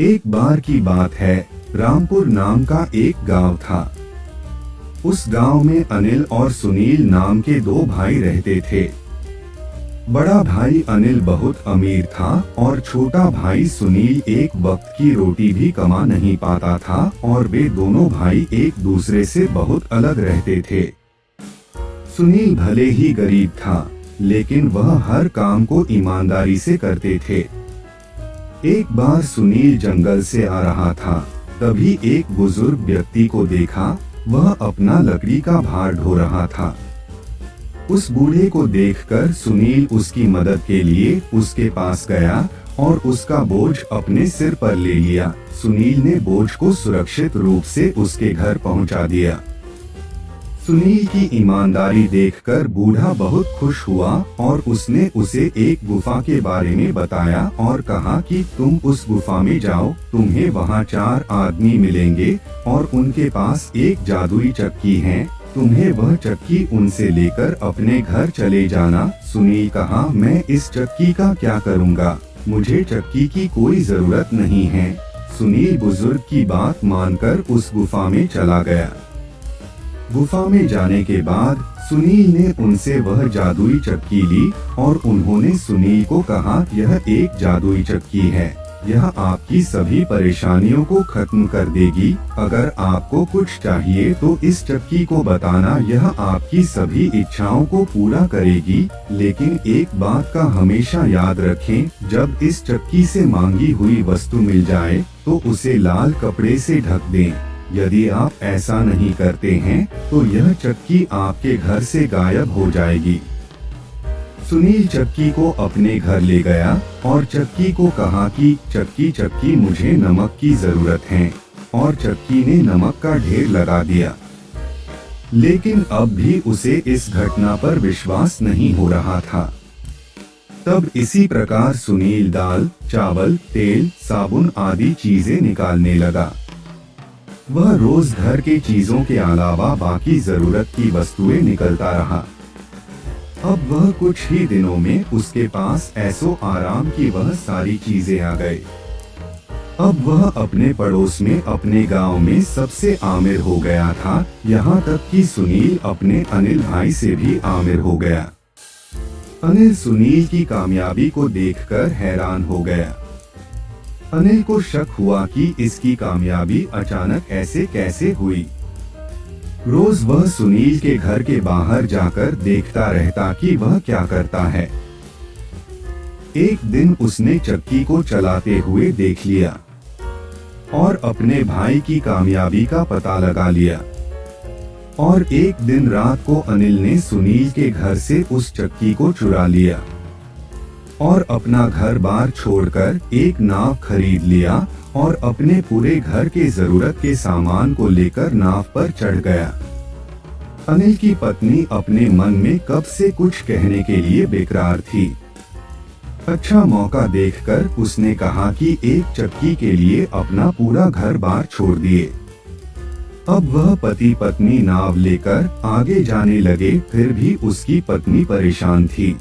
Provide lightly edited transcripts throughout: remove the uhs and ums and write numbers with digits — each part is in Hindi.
एक बार की बात है, रामपुर नाम का एक गांव था। उस गांव में अनिल और सुनील नाम के दो भाई रहते थे। बड़ा भाई अनिल बहुत अमीर था और छोटा भाई सुनील एक वक्त की रोटी भी कमा नहीं पाता था और वे दोनों भाई एक दूसरे से बहुत अलग रहते थे। सुनील भले ही गरीब था, लेकिन वह हर काम को ईमानदारी से करते थे। एक बार सुनील जंगल से आ रहा था, तभी एक बुजुर्ग व्यक्ति को देखा। वह अपना लकड़ी का भार ढो रहा था। उस बूढ़े को देखकर सुनील उसकी मदद के लिए उसके पास गया और उसका बोझ अपने सिर पर ले लिया। सुनील ने बोझ को सुरक्षित रूप से उसके घर पहुंचा दिया। सुनील की ईमानदारी देखकर बूढ़ा बहुत खुश हुआ और उसने उसे एक गुफा के बारे में बताया और कहा कि तुम उस गुफा में जाओ, तुम्हें वहाँ 4 आदमी मिलेंगे और उनके पास एक जादुई चक्की है। तुम्हें वह चक्की उनसे लेकर अपने घर चले जाना। सुनील कहा, मैं इस चक्की का क्या करूँगा, मुझे चक्की की कोई जरूरत नहीं है। सुनील बुजुर्ग की बात मानकर उस गुफा में चला गया। गुफा में जाने के बाद सुनील ने उनसे वह जादुई चक्की ली और उन्होंने सुनील को कहा, यह एक जादुई चक्की है, यह आपकी सभी परेशानियों को खत्म कर देगी। अगर आपको कुछ चाहिए तो इस चक्की को बताना, यह आपकी सभी इच्छाओं को पूरा करेगी। लेकिन एक बात का हमेशा याद रखें, जब इस चक्की से मांगी हुई वस्तु मिल जाए तो उसे लाल कपड़े से ढक दें। यदि आप ऐसा नहीं करते हैं तो यह चक्की आपके घर से गायब हो जाएगी। सुनील चक्की को अपने घर ले गया और चक्की को कहा कि चक्की मुझे नमक की जरूरत है, और चक्की ने नमक का ढेर लगा दिया। लेकिन अब भी उसे इस घटना पर विश्वास नहीं हो रहा था। तब इसी प्रकार सुनील दाल, चावल, तेल, साबुन आदि चीजें निकालने लगा। वह रोज घर के चीजों के अलावा बाकी जरूरत की वस्तुएं निकलता रहा। अब वह कुछ ही दिनों में उसके पास ऐसो आराम की वह सारी चीजें आ गए। अब वह अपने पड़ोस में, अपने गांव में सबसे आमिर हो गया था। यहाँ तक कि सुनील अपने अनिल भाई से भी आमिर हो गया। अनिल सुनील की कामयाबी को देखकर हैरान हो गया। अनिल को शक हुआ कि इसकी कामयाबी अचानक ऐसे कैसे हुई। रोज वह सुनील के घर के बाहर जाकर देखता रहता कि वह क्या करता है। एक दिन उसने चक्की को चलाते हुए देख लिया और अपने भाई की कामयाबी का पता लगा लिया। और एक दिन रात को अनिल ने सुनील के घर से उस चक्की को चुरा लिया और अपना घर बार छोड़कर एक नाव खरीद लिया और अपने पूरे घर के जरूरत के सामान को लेकर नाव पर चढ़ गया। अनिल की पत्नी अपने मन में कब से कुछ कहने के लिए बेकरार थी। अच्छा मौका देखकर उसने कहा कि एक चक्की के लिए अपना पूरा घर बार छोड़ दिए। अब वह पति पत्नी नाव लेकर आगे जाने लगे, फिर भी उसकी पत्नी परेशान थी।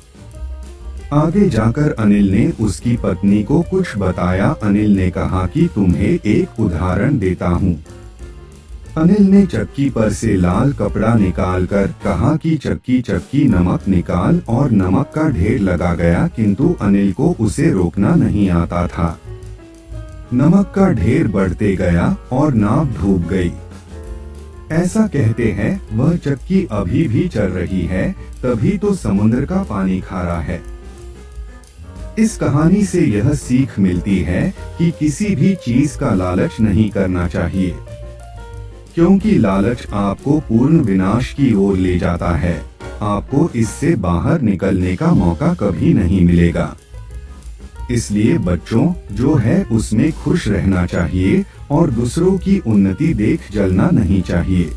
आगे जाकर अनिल ने उसकी पत्नी को कुछ बताया। अनिल ने कहा कि तुम्हें एक उदाहरण देता हूँ। अनिल ने चक्की पर से लाल कपड़ा निकालकर कहा कि चक्की नमक निकाल, और नमक का ढेर लगा गया, किंतु अनिल को उसे रोकना नहीं आता था। नमक का ढेर बढ़ते गया और नाव डूब गई। ऐसा कहते हैं वह चक्की अभी भी चल रही है, तभी तो समुद्र का पानी खारा है। इस कहानी से यह सीख मिलती है कि किसी भी चीज का लालच नहीं करना चाहिए, क्योंकि लालच आपको पूर्ण विनाश की ओर ले जाता है। आपको इससे बाहर निकलने का मौका कभी नहीं मिलेगा। इसलिए बच्चों, जो है उसमें खुश रहना चाहिए और दूसरों की उन्नति देख जलना नहीं चाहिए।